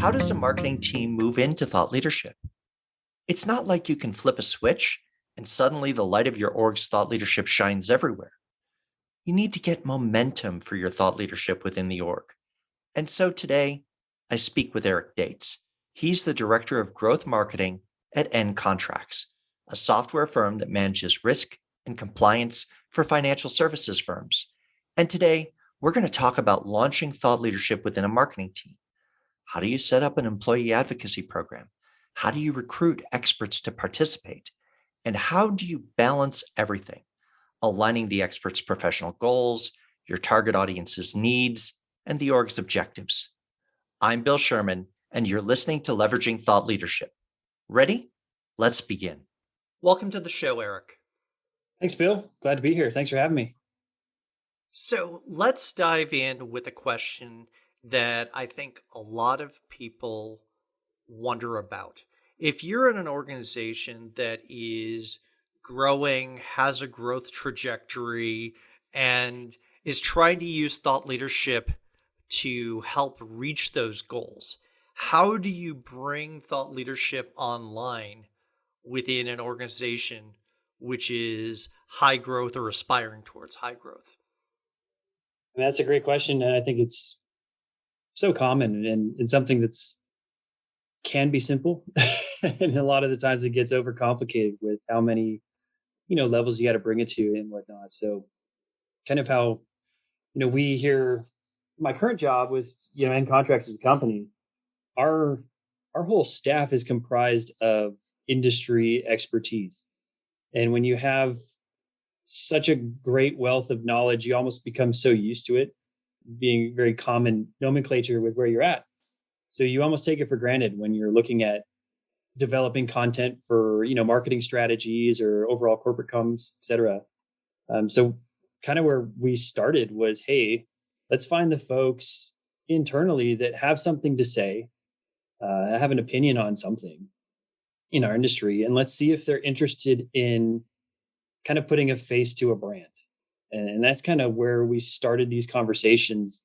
How does a marketing team move into thought leadership? It's not like you can flip a switch and suddenly the light of your org's thought leadership shines everywhere. You need to get momentum for your thought leadership within the org. And so today, I speak with Eric Dates. He's the director of growth marketing at N Contracts, a software firm that manages risk and compliance for financial services firms. And today, we're going to talk about launching thought leadership within a marketing team. How do you set up an employee advocacy program? How do you recruit experts to participate? And how do you balance everything, aligning the expert's professional goals, your target audience's needs, and the org's objectives? I'm Bill Sherman, and you're listening to Leveraging Thought Leadership. Ready? Let's begin. Welcome to the show, Eric. Thanks, Bill. Glad to be here. Thanks for having me. So let's dive in with a question that I think a lot of people wonder about. If you're in an organization that is growing, has a growth trajectory, and is trying to use thought leadership to help reach those goals, how do you bring thought leadership online within an organization which is high growth or aspiring towards high growth? That's a great question. And I think it's so common and something that's can be simple. And a lot of the times it gets overcomplicated with how many, levels you got to bring it to and whatnot. So kind of how, we here, my current job with, N Contracts as a company, our our whole staff is comprised of industry expertise. And when you have such a great wealth of knowledge, you almost become so used to it being very common nomenclature with where you're at. So you almost take it for granted when you're looking at developing content for, marketing strategies or overall corporate comms, et cetera. So kind of where we started was, hey, let's find the folks internally that have something to say, have an opinion on something in our industry, and let's see if they're interested in kind of putting a face to a brand. And that's kind of where we started these conversations.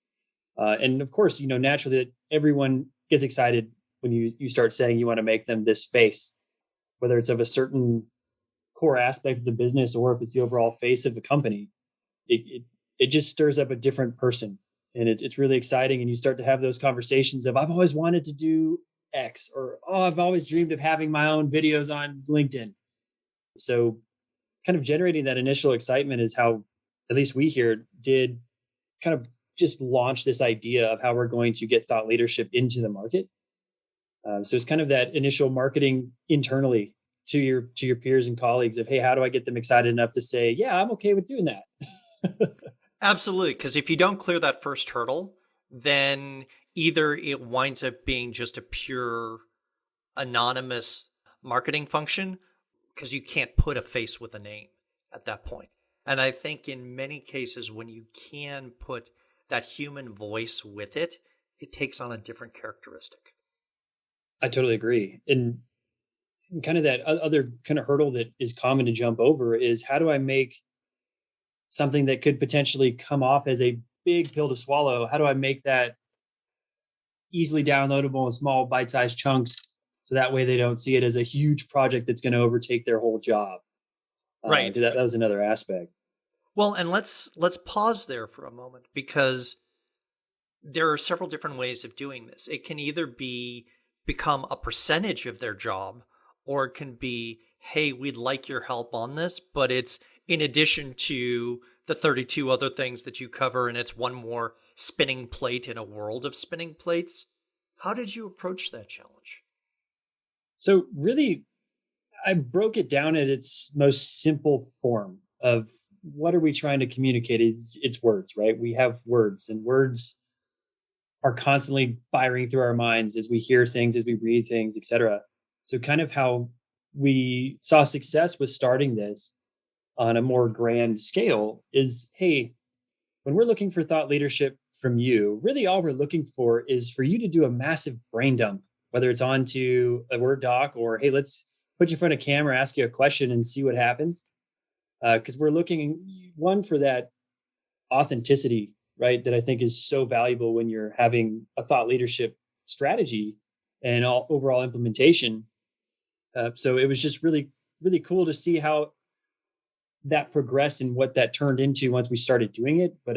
And of course, naturally that everyone gets excited when you start saying you want to make them this face, whether it's of a certain core aspect of the business or if it's the overall face of the company. It just stirs up a different person, and it's really exciting. And you start to have those conversations of, I've always wanted to do X, or, oh, I've always dreamed of having my own videos on LinkedIn. So kind of generating that initial excitement is how, at least we here did, kind of just launch this idea of how we're going to get thought leadership into the market. So it's kind of that initial marketing internally to your peers and colleagues of, hey, how do I get them excited enough to say, yeah, I'm okay with doing that? Absolutely. Because if you don't clear that first hurdle, then either it winds up being just a pure anonymous marketing function because you can't put a face with a name at that point. And I think in many cases, when you can put that human voice with it, it takes on a different characteristic. I totally agree. And kind of that other kind of hurdle that is common to jump over is, how do I make something that could potentially come off as a big pill to swallow? How do I make that easily downloadable in small bite-sized chunks, so that way they don't see it as a huge project that's going to overtake their whole job? Right. That was another aspect. Well, and let's pause there for a moment, because there are several different ways of doing this. It can either become a percentage of their job, or it can be, hey, we'd like your help on this, but it's in addition to the 32 other things that you cover, and it's one more spinning plate in a world of spinning plates. How did you approach that challenge? So really, I broke it down at its most simple form of, what are we trying to communicate? It's words, right? We have words, and words are constantly firing through our minds as we hear things, as we read things, etc. So kind of how we saw success with starting this on a more grand scale is, hey, when we're looking for thought leadership from you, really all we're looking for is for you to do a massive brain dump, whether it's onto a Word doc, or, hey, let's put you in front of camera, ask you a question and see what happens. Because we're looking, one, for that authenticity, right? That I think is so valuable when you're having a thought leadership strategy, and all overall implementation. So it was just really, really cool to see how that progressed and what that turned into once we started doing it. But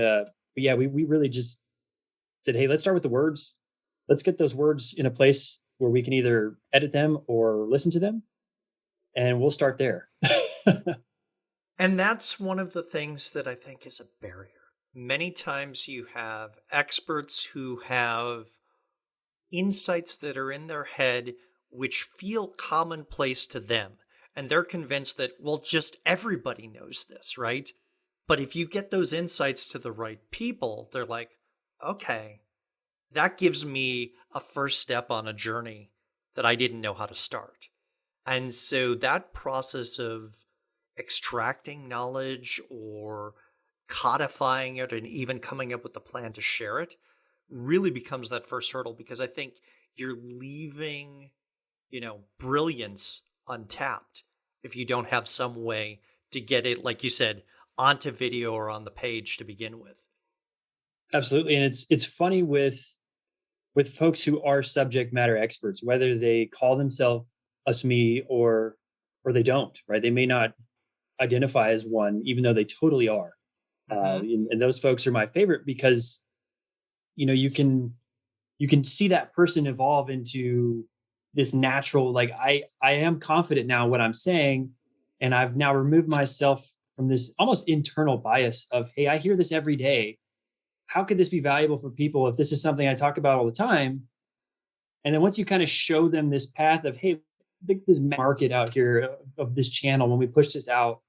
yeah, we really just said, hey, let's start with the words. Let's get those words in a place where we can either edit them or listen to them, and we'll start there. And that's one of the things that I think is a barrier. Many times you have experts who have insights that are in their head which feel commonplace to them. And they're convinced that, well, just everybody knows this, right? But if you get those insights to the right people, they're like, okay, that gives me a first step on a journey that I didn't know how to start. And so that process of extracting knowledge or codifying it and even coming up with a plan to share it really becomes that first hurdle, because I think you're leaving, brilliance untapped if you don't have some way to get it, like you said, onto video or on the page to begin with. Absolutely, and it's funny with folks who are subject matter experts, whether they call themselves us me or they don't, right? They may not identify as one, even though they totally are. Mm-hmm. And those folks are my favorite because you can see that person evolve into this natural, like I am confident now what I'm saying, and I've now removed myself from this almost internal bias of, hey, I hear this every day. How could this be valuable for people if this is something I talk about all the time? And then once you kind of show them this path of, hey, this market out here of this channel, when we push this out,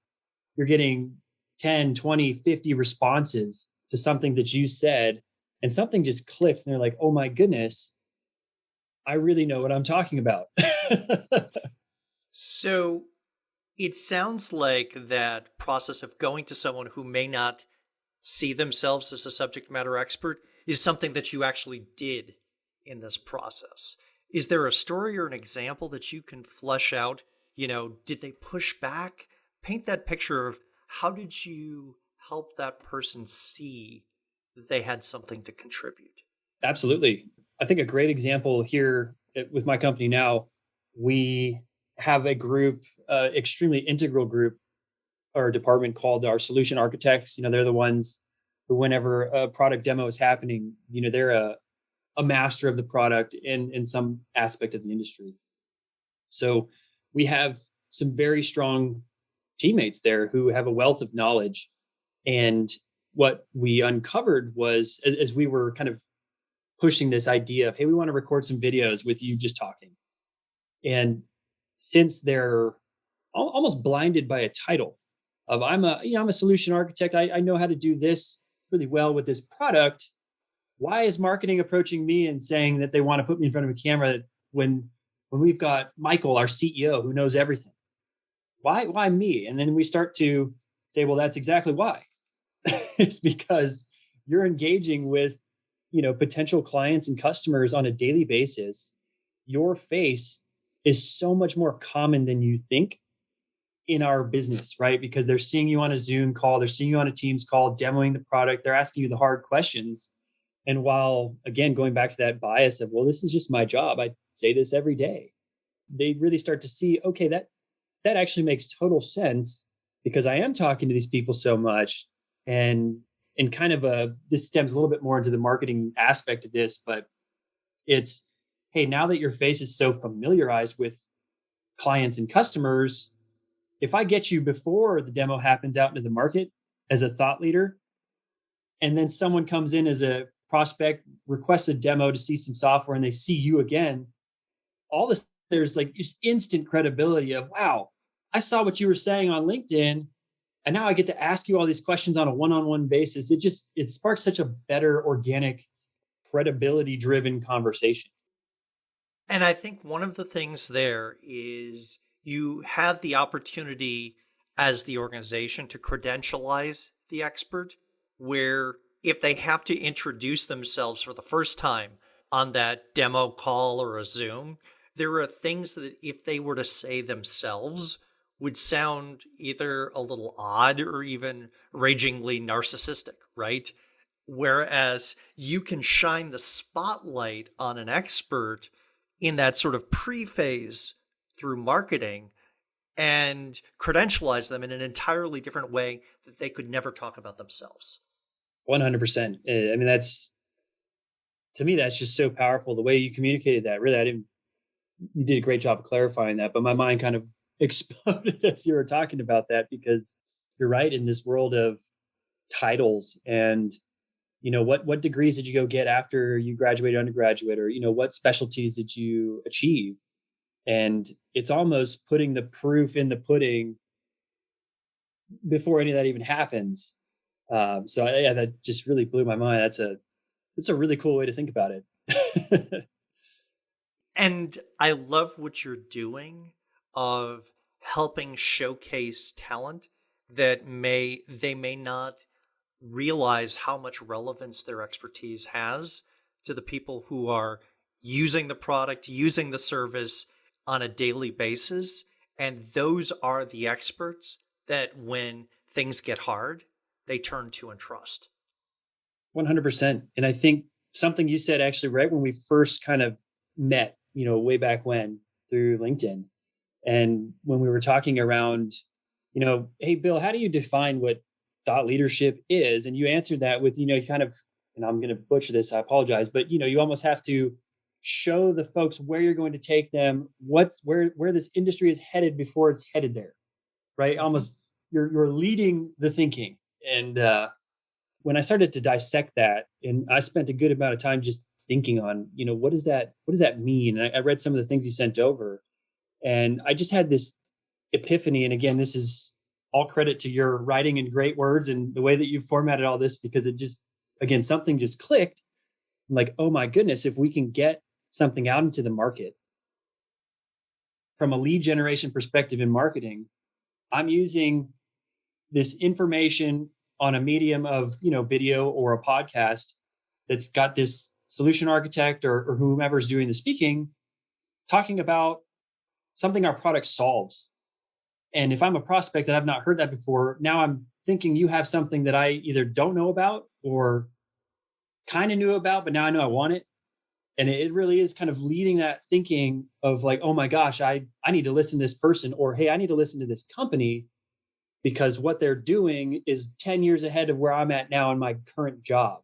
you're getting 10, 20, 50 responses to something that you said, and something just clicks and they're like, oh my goodness, I really know what I'm talking about. So it sounds like that process of going to someone who may not see themselves as a subject matter expert is something that you actually did in this process. Is there a story or an example that you can flesh out? Did they push back? Paint that picture of how did you help that person see that they had something to contribute? Absolutely. I think a great example here with my company now, we have a group, extremely integral group or department called our solution architects. They're the ones who, whenever a product demo is happening, they're a master of the product in some aspect of the industry. So we have some very strong teammates there who have a wealth of knowledge. And what we uncovered was, as we were kind of pushing this idea of, hey, we want to record some videos with you just talking. And since they're almost blinded by a title of I'm a solution architect, I know how to do this really well with this product. Why is marketing approaching me and saying that they want to put me in front of a camera when we've got Michael, our CEO, who knows everything? Why me? And then we start to say, well, that's exactly why. It's because you're engaging with potential clients and customers on a daily basis. Your face is so much more common than you think in our business, right? Because they're seeing you on a Zoom call, they're seeing you on a Teams call, demoing the product, they're asking you the hard questions. And while, again, going back to that bias of, well, this is just my job, I say this every day, they really start to see, okay, that actually makes total sense because I am talking to these people so much. And kind of this stems a little bit more into the marketing aspect of this, but it's, hey, now that your face is so familiarized with clients and customers, if I get you before the demo happens out into the market as a thought leader, and then someone comes in as a prospect, requests a demo to see some software, and they see you again, all this, there's like just instant credibility of, wow, I saw what you were saying on LinkedIn, and now I get to ask you all these questions on a one-on-one basis. It sparks such a better, organic, credibility driven conversation. And I think one of the things there is you have the opportunity as the organization to credentialize the expert, where if they have to introduce themselves for the first time on that demo call or a Zoom, there are things that if they were to say themselves would sound either a little odd or even ragingly narcissistic, right? Whereas you can shine the spotlight on an expert in that sort of pre-phase through marketing and credentialize them in an entirely different way that they could never talk about themselves. 100%. I mean, that's, to me, that's just so powerful. The way you communicated that, really, you did a great job of clarifying that, but my mind kind of exploded as you were talking about that, because you're right, in this world of titles and, what degrees did you go get after you graduated undergraduate, or, what specialties did you achieve? And it's almost putting the proof in the pudding before any of that even happens. So yeah, that just really blew my mind. It's a really cool way to think about it. And I love what you're doing of helping showcase talent that they may not realize how much relevance their expertise has to the people who are using the product, using the service on a daily basis. And those are the experts that when things get hard, they turn to and trust. 100%. And I think something you said actually right when we first kind of met, way back when, through LinkedIn. And when we were talking around, hey, Bill, how do you define what thought leadership is? And you answered that with, kind of, and I'm going to butcher this, I apologize, but, you almost have to show the folks where you're going to take them, where this industry is headed before it's headed there, right? Almost you're leading the thinking. And when I started to dissect that, and I spent a good amount of time just thinking on, what does that mean? And I read some of the things you sent over, and I just had this epiphany. And again, this is all credit to your writing and great words and the way that you formatted all this, because it just, again, something just clicked. I'm like, oh my goodness, if we can get something out into the market from a lead generation perspective in marketing, I'm using this information on a medium of, video or a podcast that's got this solution architect or whomever's doing the speaking, talking about something our product solves. And if I'm a prospect that I've not heard that before, now I'm thinking you have something that I either don't know about or kind of knew about, but now I know I want it. And it really is kind of leading that thinking of like, oh my gosh, I need to listen to this person, or, hey, I need to listen to this company because what they're doing is 10 years ahead of where I'm at now in my current job.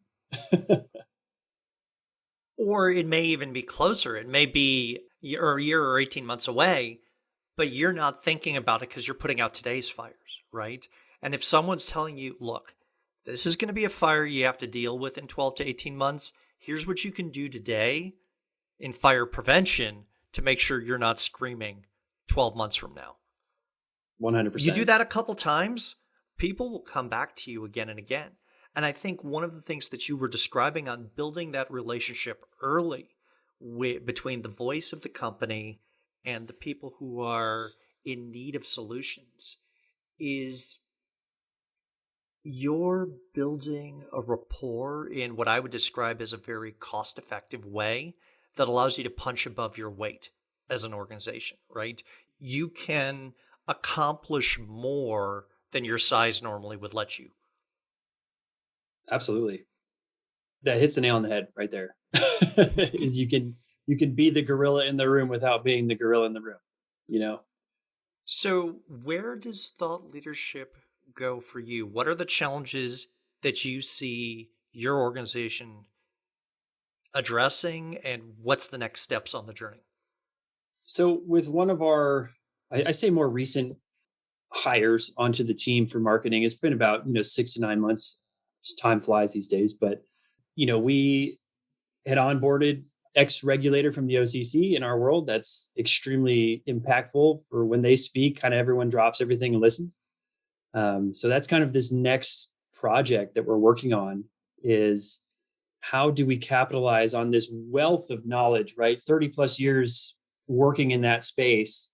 Or it may even be closer. It may be a year or 18 months away, but you're not thinking about it because you're putting out today's fires, right? And if someone's telling you, look, this is going to be a fire you have to deal with in 12 to 18 months, here's what you can do today in fire prevention to make sure you're not screaming 12 months from now. 100%. You do that a couple times, people will come back to you again and again. And I think one of the things that you were describing on building that relationship early between the voice of the company and the people who are in need of solutions is you're building a rapport in what I would describe as a very cost-effective way that allows you to punch above your weight as an organization, right? You can accomplish more than your size normally would let you. Absolutely. That hits the nail on the head right there. Is you can be the gorilla in the room without being the gorilla in the room. So where does thought leadership go for you? What are the challenges that you see your organization addressing, and what's the next steps on the journey? So with one of our, I say more recent hires onto the team for marketing, it's been about 6 to 9 months. Just time flies these days, but we had onboarded ex-regulator from the OCC in our world. That's extremely impactful for when they speak. Kind of everyone drops everything and listens. So that's kind of this next project that we're working on, is how do we capitalize on this wealth of knowledge, right? 30 plus years working in that space.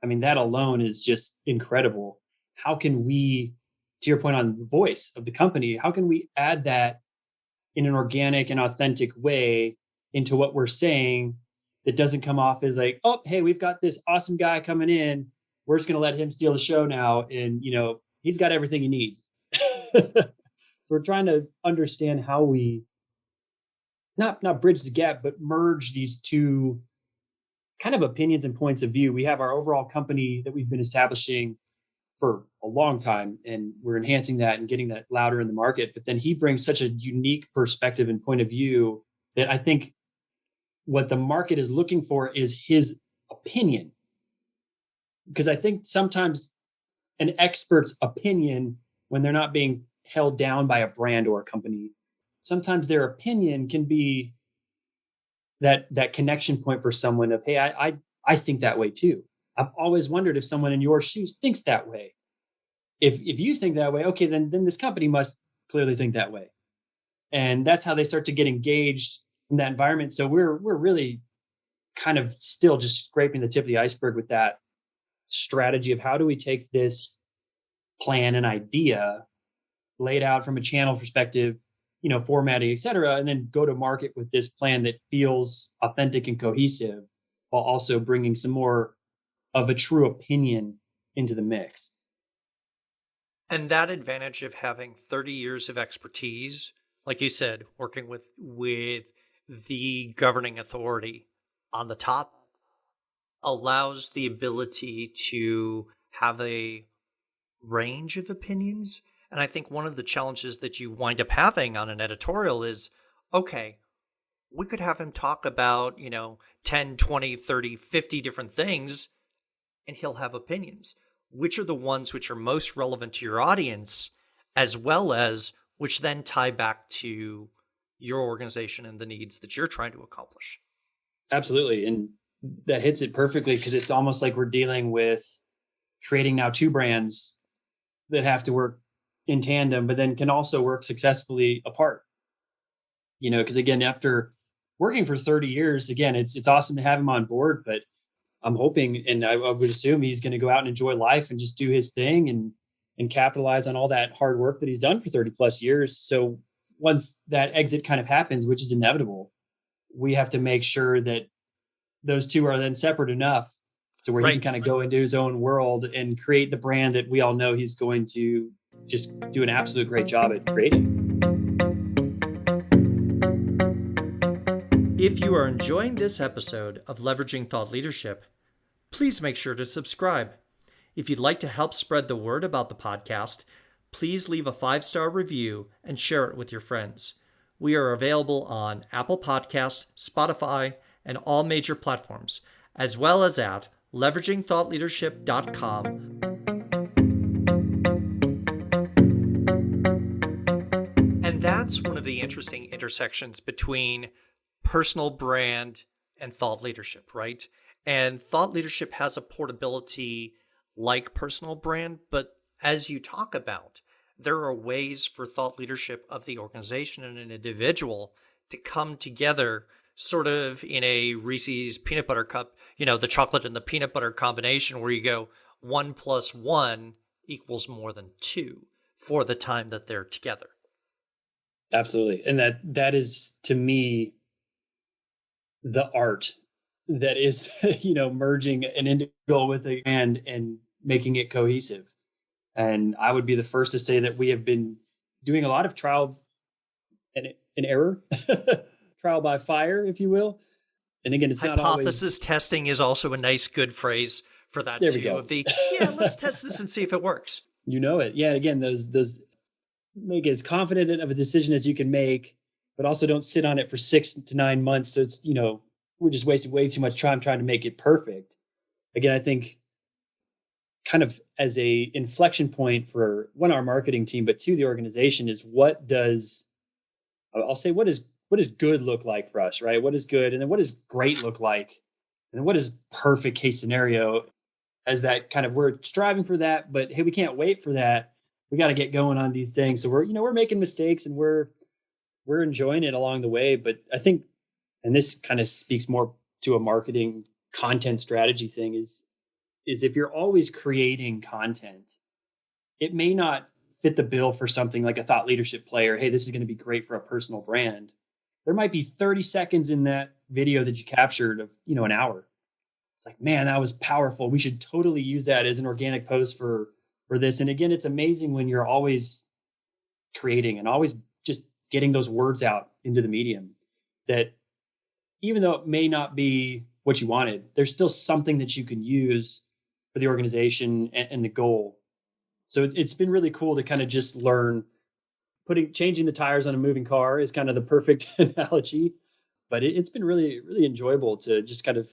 I mean, that alone is just incredible. How can we, to your point on the voice of the company, how can we add that in an organic and authentic way into what we're saying that doesn't come off as like, oh, hey, we've got this awesome guy coming in, we're just going to let him steal the show now, and he's got everything you need. So we're trying to understand how we not bridge the gap, but merge these two kind of opinions and points of view. We have our overall company that we've been establishing for a long time, and we're enhancing that and getting that louder in the market. But then he brings such a unique perspective and point of view that I think what the market is looking for is his opinion. Because I think sometimes an expert's opinion, when they're not being held down by a brand or a company, sometimes their opinion can be that connection point for someone of, hey, I think that way too. I've always wondered if someone in your shoes thinks that way. If you think that way, okay, then this company must clearly think that way. And that's how they start to get engaged in that environment. So we're really kind of still just scraping the tip of the iceberg with that strategy of how do we take this plan and idea laid out from a channel perspective, formatting, et cetera, and then go to market with this plan that feels authentic and cohesive while also bringing some more of a true opinion into the mix. And that advantage of having 30 years of expertise, like you said, working with the governing authority on the top, allows the ability to have a range of opinions. And I think one of the challenges that you wind up having on an editorial is, okay, we could have him talk about, 10, 20, 30, 50 different things, and he'll have opinions. Which are the ones which are most relevant to your audience, as well as which then tie back to your organization and the needs that you're trying to accomplish? Absolutely. And that hits it perfectly, because it's almost like we're dealing with creating now two brands that have to work in tandem, but then can also work successfully apart. Because again, after working for 30 years, again, it's awesome to have him on board, but I'm hoping, and I would assume, he's going to go out and enjoy life and just do his thing and capitalize on all that hard work that he's done for 30 plus years. So once that exit kind of happens, which is inevitable, we have to make sure that those two are then separate enough to where he can kind of go into his own world and create the brand that we all know he's going to just do an absolute great job at creating. If you are enjoying this episode of Leveraging Thought Leadership, please make sure to subscribe. If you'd like to help spread the word about the podcast, please leave a 5-star review and share it with your friends. We are available on Apple Podcast, Spotify, and all major platforms, as well as at leveragingthoughtleadership.com. And that's one of the interesting intersections between personal brand and thought leadership, right? And thought leadership has a portability like personal brand, but as you talk about, there are ways for thought leadership of the organization and an individual to come together sort of in a Reese's peanut butter cup, the chocolate and the peanut butter combination where you go 1 + 1 = more than 2 for the time that they're together. Absolutely. And that is, to me, the art that is, merging an individual with a brand and making it cohesive. And I would be the first to say that we have been doing a lot of trial and error, trial by fire, if you will. And again, it's not always... Hypothesis testing is also a nice, good phrase for that there too. We go. Let's test this and see if it works. You know it. Yeah. Again, those make as confident of a decision as you can make, but also don't sit on it for 6 to 9 months. So it's, we're just wasting way too much time trying to make it perfect. Again, I think kind of as a inflection point for one, our marketing team, but two, the organization, is what does good look like for us, right? What is good? And then what does great look like? And then what is perfect case scenario? As that kind of, we're striving for that, but hey, we can't wait for that. We got to get going on these things. So we're making mistakes and we're enjoying it along the way. But I think, and this kind of speaks more to a marketing content strategy thing, is if you're always creating content, it may not fit the bill for something like a thought leadership player. Hey, this is going to be great for a personal brand. There might be 30 seconds in that video that you captured of, an hour. It's like, man, that was powerful. We should totally use that as an organic post for this. And again, it's amazing when you're always creating and always just getting those words out into the medium, that even though it may not be what you wanted, there's still something that you can use for the organization and the goal. So it's been really cool to kind of just learn. Changing the tires on a moving car is kind of the perfect analogy, but it's been really, really enjoyable to just kind of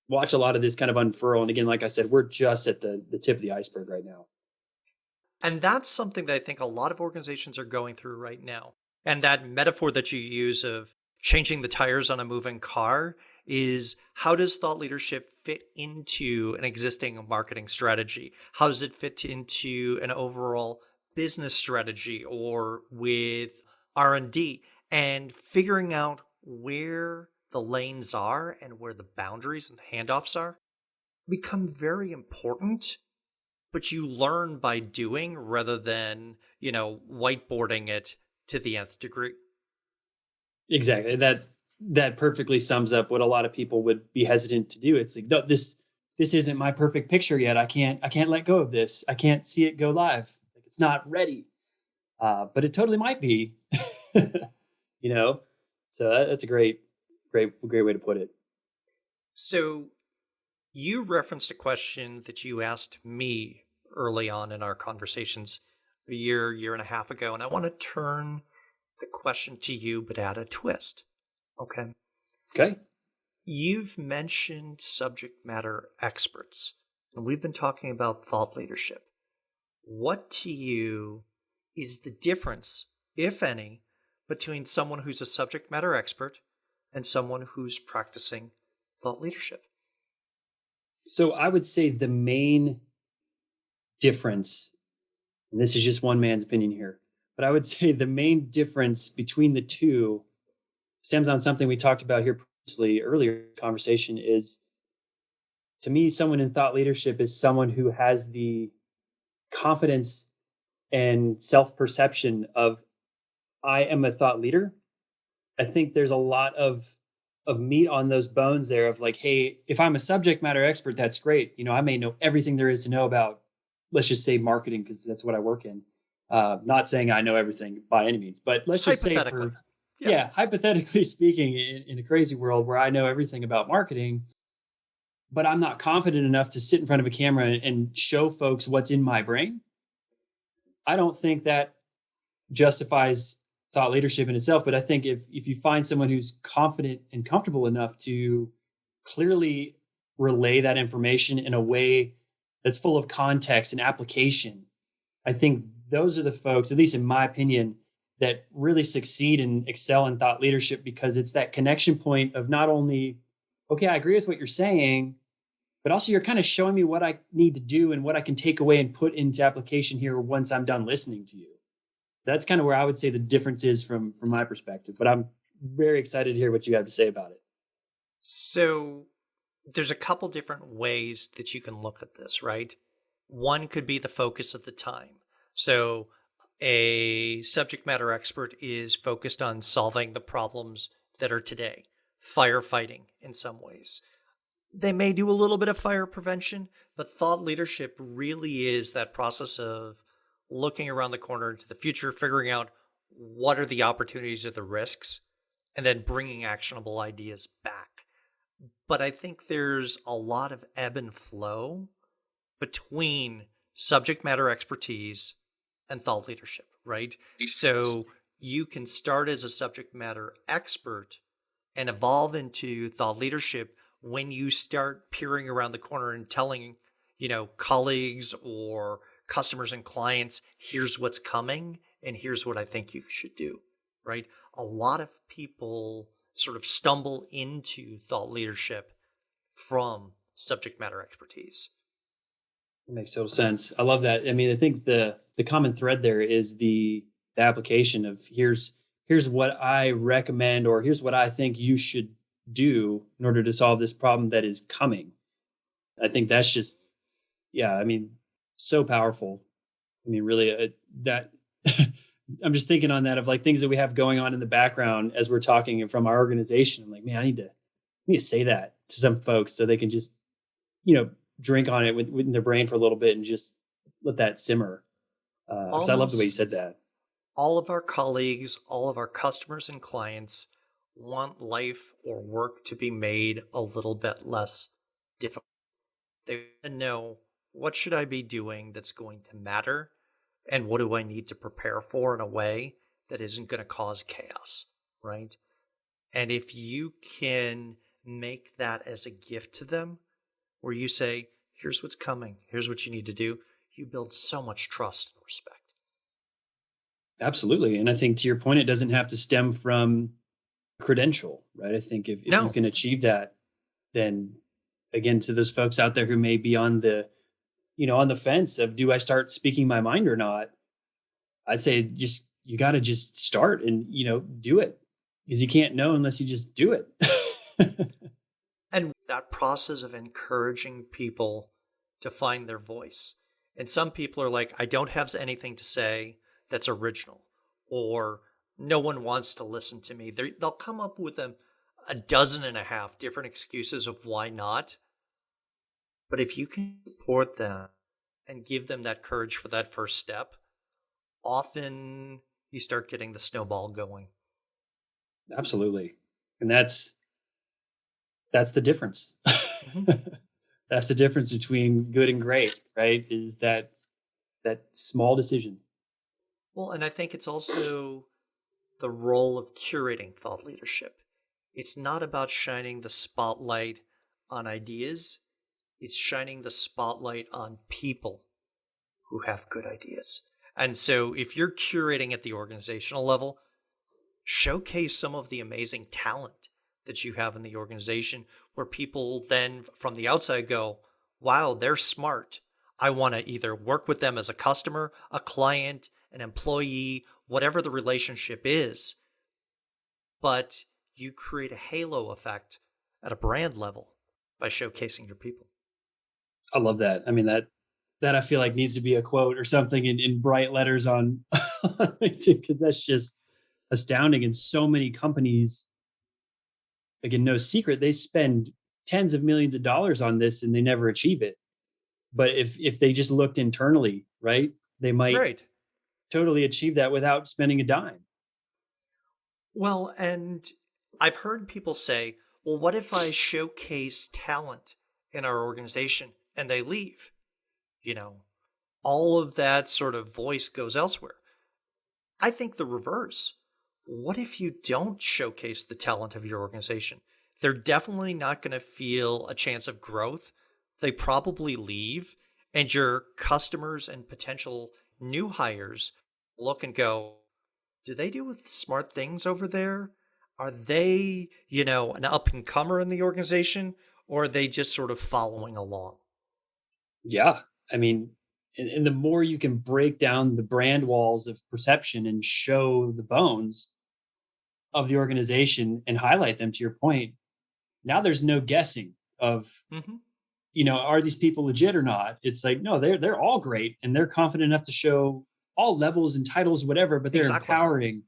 watch a lot of this kind of unfurl. And again, like I said, we're just at the tip of the iceberg right now. And that's something that I think a lot of organizations are going through right now. And that metaphor that you use of changing the tires on a moving car is, how does thought leadership fit into an existing marketing strategy? How does it fit into an overall business strategy or with R&D? And figuring out where the lanes are and where the boundaries and the handoffs are become very important, but you learn by doing rather than, whiteboarding it to the nth degree. Exactly. That perfectly sums up what a lot of people would be hesitant to do. It's like, no, this isn't my perfect picture yet. I can't let go of this. I can't see it go live. Like, it's not ready. But it totally might be. you know. So that's a great way to put it. So you referenced a question that you asked me early on in our conversations a year and a half ago, and I want to turn the question to you, but add a twist. Okay. Okay. You've mentioned subject matter experts, and we've been talking about thought leadership. What to you is the difference, if any, between someone who's a subject matter expert and someone who's practicing thought leadership? So I would say the main difference, and this is just one man's opinion here, but I would say the main difference between the two stems on something we talked about here previously, earlier in the conversation, is, to me, someone in thought leadership is someone who has the confidence and self-perception of, I am a thought leader. I think there's a lot of meat on those bones there of like, hey, if I'm a subject matter expert, that's great. I may know everything there is to know about, let's just say, marketing, because that's what I work in. Not saying I know everything by any means, but let's just say, hypothetically speaking, in a crazy world where I know everything about marketing, but I'm not confident enough to sit in front of a camera and show folks what's in my brain, I don't think that justifies thought leadership in itself. But I think if you find someone who's confident and comfortable enough to clearly relay that information in a way that's full of context and application, I think those are the folks, at least in my opinion, that really succeed and excel in thought leadership, because it's that connection point of not only, okay, I agree with what you're saying, but also you're kind of showing me what I need to do and what I can take away and put into application here once I'm done listening to you. That's kind of where I would say the difference is from my perspective. But I'm very excited to hear what you have to say about it. So there's a couple different ways that you can look at this, right? One could be the focus of the time. So a subject matter expert is focused on solving the problems that are today, firefighting in some ways. They may do a little bit of fire prevention, but thought leadership really is that process of looking around the corner into the future, figuring out what are the opportunities or the risks, and then bringing actionable ideas back. But I think there's a lot of ebb and flow between subject matter expertise and thought leadership, right? So you can start as a subject matter expert and evolve into thought leadership when you start peering around the corner and telling, colleagues or customers and clients, here's what's coming and here's what I think you should do, right? A lot of people sort of stumble into thought leadership from subject matter expertise. It makes total sense. I love that. I mean, I think the common thread there is the application of, here's what I recommend, or here's what I think you should do in order to solve this problem that is coming. I think that's just, so powerful. I mean, really, that I'm just thinking on that of like things that we have going on in the background as we're talking from our organization. I'm like, man, I need to say that to some folks so they can just, drink on it within their brain for a little bit and just let that simmer. Because I love the way you said that. All of our colleagues, all of our customers and clients want life or work to be made a little bit less difficult. They want to know, what should I be doing that's going to matter? And what do I need to prepare for in a way that isn't going to cause chaos, right? And if you can make that as a gift to them, where you say, here's what's coming, here's what you need to do, you build so much trust and respect. Absolutely. And I think to your point, it doesn't have to stem from credential, right? I think if you No, can achieve that, then again, to those folks out there who may be on the, on the fence of, do I start speaking my mind or not? I'd say just, you got to just start and, do it, because you can't know unless you just do it. and that process of encouraging people to find their voice. And some people are like, I don't have anything to say that's original, or no one wants to listen to me. They'll come up with a dozen and a half different excuses of why not. But if you can support them and give them that courage for that first step, often you start getting the snowball going. Absolutely. And that's the difference. Mhm. That's the difference between good and great, right? Is that small decision. Well, and I think it's also the role of curating thought leadership. It's not about shining the spotlight on ideas, it's shining the spotlight on people who have good ideas. And so if you're curating at the organizational level, showcase some of the amazing talent that you have in the organization, where people then from the outside go, wow, they're smart. I want to either work with them as a customer, a client, an employee, whatever the relationship is. But you create a halo effect at a brand level by showcasing your people. I love that. I mean, that I feel like needs to be a quote or something in bright letters on LinkedIn, because that's just astounding. And so many companies, again, no secret, they spend tens of millions of dollars on this and they never achieve it. But if they just looked internally, right, they might Right. totally achieve that without spending a dime. Well, and I've heard people say, well, what if I showcase talent in our organization and they leave? You know, all of that sort of voice goes elsewhere. I think the reverse. What if you don't showcase the talent of your organization? They're definitely not going to feel a chance of growth. They probably leave, and your customers and potential new hires look and go, do they do smart things over there? Are they, an up and comer in the organization, or are they just sort of following along? Yeah. I mean, and the more you can break down the brand walls of perception and show the bones of the organization and highlight them, to your point, now there's no guessing of, Hmm. are these people legit or not? It's like, no, they're all great and they're confident enough to show all levels and titles, whatever, but they're Exactly. empowering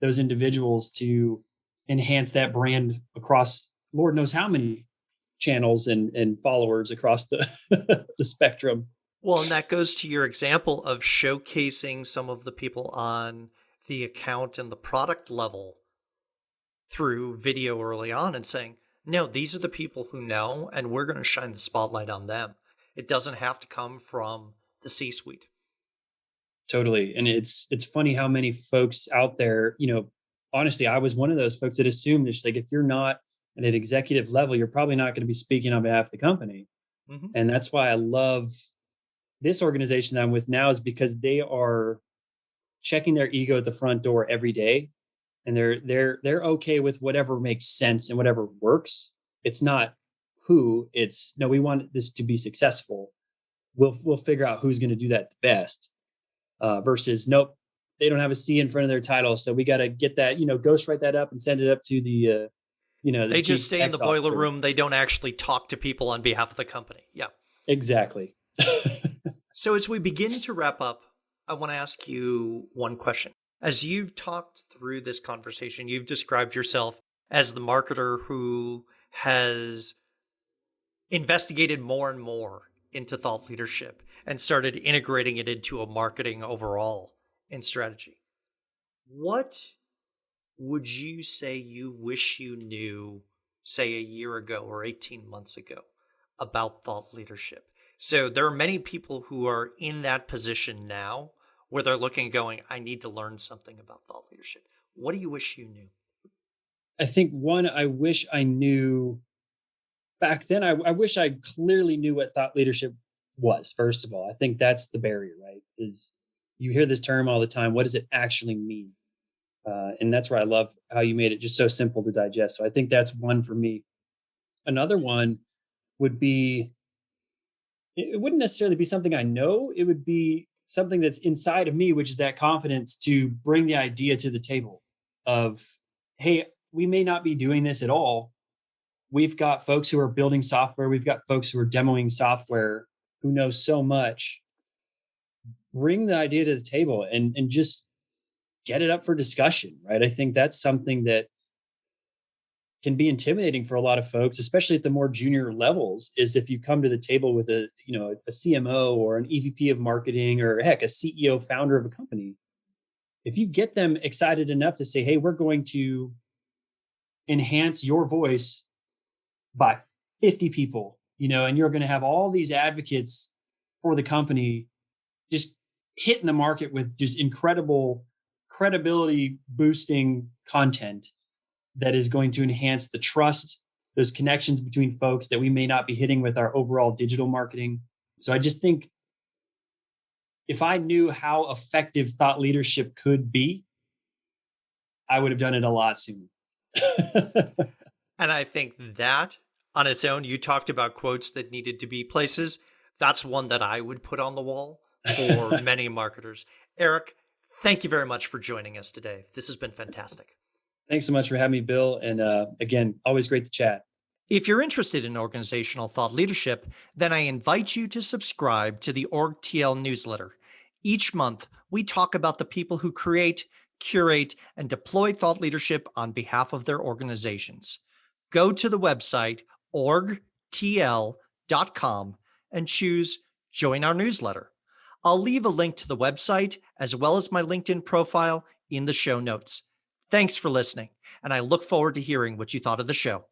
those individuals to enhance that brand across Lord knows how many channels and followers across the the spectrum. Well, and that goes to your example of showcasing some of the people on the account and the product level through video early on and saying, no, these are the people who know, and we're going to shine the spotlight on them. It doesn't have to come from the C suite. Totally. And it's funny how many folks out there, honestly, I was one of those folks that assumed just like, if you're not at an executive level, you're probably not going to be speaking on behalf of the company. Hmm. And that's why I love this organization that I'm with now, is because they are checking their ego at the front door every day. And they're okay with whatever makes sense and whatever works. It's not who, it's no, we want this to be successful. We'll figure out who's going to do that the best. Versus nope, they don't have a C in front of their title, so we got to get that, ghostwrite that up and send it up to the the They chief just stay in the X boiler officer. room. They don't actually talk to people on behalf of the company. Yeah. Exactly. So as we begin to wrap up, I want to ask you one question. As you've talked through this conversation, you've described yourself as the marketer who has investigated more and more into thought leadership and started integrating it into a marketing overall in strategy. What would you say you wish you knew, say, a year ago or 18 months ago about thought leadership? So there are many people who are in that position now where they're looking and going, I need to learn something about thought leadership. What do you wish you knew? I think one, I wish I knew back then. I wish I clearly knew what thought leadership was. First of all, I think that's the barrier, right? Is you hear this term all the time. What does it actually mean? And that's where I love how you made it just so simple to digest. So I think that's one for me. Another one would be, it wouldn't necessarily be something I know. It would be something that's inside of me, which is that confidence to bring the idea to the table of, hey, we may not be doing this at all. We've got folks who are building software. We've got folks who are demoing software who know so much. Bring the idea to the table and just get it up for discussion, right? I think that's something that can be intimidating for a lot of folks, especially at the more junior levels, is if you come to the table with a CMO or an EVP of marketing, or heck, a CEO founder of a company. If you get them excited enough to say, hey, we're going to enhance your voice by 50 people, and you're going to have all these advocates for the company just hitting the market with just incredible credibility boosting content that is going to enhance the trust, those connections between folks that we may not be hitting with our overall digital marketing. So I just think if I knew how effective thought leadership could be, I would have done it a lot sooner. And I think that on its own, you talked about quotes that needed to be places. That's one that I would put on the wall for many marketers. Eric, thank you very much for joining us today. This has been fantastic. Thanks so much for having me, Bill. And again, always great to chat. If you're interested in organizational thought leadership, then I invite you to subscribe to the OrgTL newsletter. Each month, we talk about the people who create, curate, and deploy thought leadership on behalf of their organizations. Go to the website orgtl.com and choose Join Our Newsletter. I'll leave a link to the website as well as my LinkedIn profile in the show notes. Thanks for listening, and I look forward to hearing what you thought of the show.